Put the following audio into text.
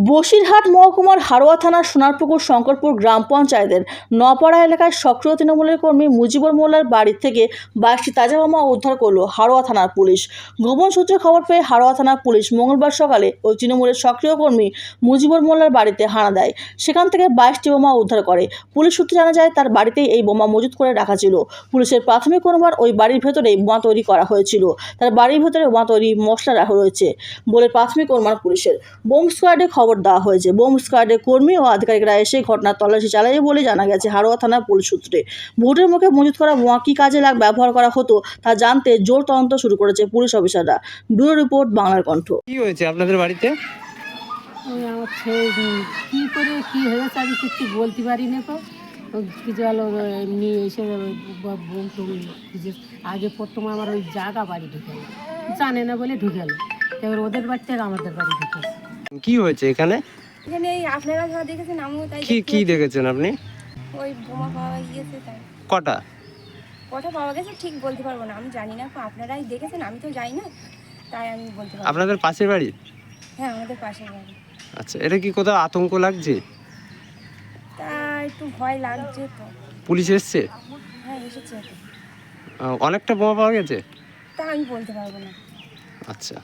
বসিরহাট মহকুমার হারোয়া থানার সোনারপুকুর শঙ্করপুর গ্রাম পঞ্চায়েতের নপাড়া এলাকায় সক্রিয় তৃণমূলের কর্মী মুজিবুর মোল্লার বাড়ি থেকে 22টি তাজা বোমা উদ্ধার করল হারোয়া থানার পুলিশ। গোপন সূত্রে খবর পেয়ে হারোয়া থানার পুলিশ মঙ্গলবার সকালে ওই তৃণমূলের সক্রিয় কর্মী মুজিবুর মোল্লার বাড়িতে হানা দেয়। সেখান থেকে 22টি বোমা উদ্ধার করে। পুলিশ সূত্রে জানা যায় তার বাড়িতেই এই বোমা মজুত করে রাখা ছিল। পুলিশের প্রাথমিক অনুমান ওই বাড়ির ভেতরেই বোমা তৈরি করা হয়েছিল। তার বাড়ির ভেতরে বোমা তৈরি মশলা রাখা রয়েছে বলে প্রাথমিক অনুমান পুলিশের। বোম স্কোয়াডে খবর দেওয়া হয়েছে। বোম স্কোয়াডের কর্মী ও আধিকারিকরা এসে ঘটনার তল্লাশি চালায় বলে জানা গেছে হারোয়া থানার পুলিশ সূত্রে। ভোটের মুখে মজুত করা বোমা কী কাজে ব্যবহার করা হতো তা জানতে জোর তদন্ত শুরু করেছে পুলিশ অফিসাররা। ব্যুরো রিপোর্ট, বাংলার কণ্ঠ। কি হয়েছে আপনাদের বাড়িতে? আমার ছেলে কী করে কী হয়েছে আমি কিছু বলতে পারি না। তো কিছু হলো এমনি এসে বোম টোম কিছু আগে প্রথম আমার ওই জায়গা বাড়ি ঢুকেলো, জানে না বলে ঢুকেলো। এবার ওদের বাড়ি থেকে আমাদের বাড়ি ঢুকেছে। কি হয়েছে এখানে? এখানে এই আপনারা যা দেখেছেন আমিও তাই কি দেখেছেন আপনি? ওই বোমা পাওয়া গিয়েছে। তাই কটা কটা পাওয়া গেছে ঠিক বলতে পারবো না, আমি জানি না, আপনারাই দেখেছেন, আমি তো যাই না, তাই আমি বলতে পারবো। আপনাদের পাশের বাড়ি? হ্যাঁ, আমাদের পাশের বাড়ি। আচ্ছা, এটা কি কোথাও আতঙ্ক লাগছে? তা একটু ভয় লাগছে তো। পুলিশ এসছে? হ্যাঁ, এসেছে তো। অনেকটা বোমা পাওয়া গেছে? তা আমি বলতে পারবো না। আচ্ছা।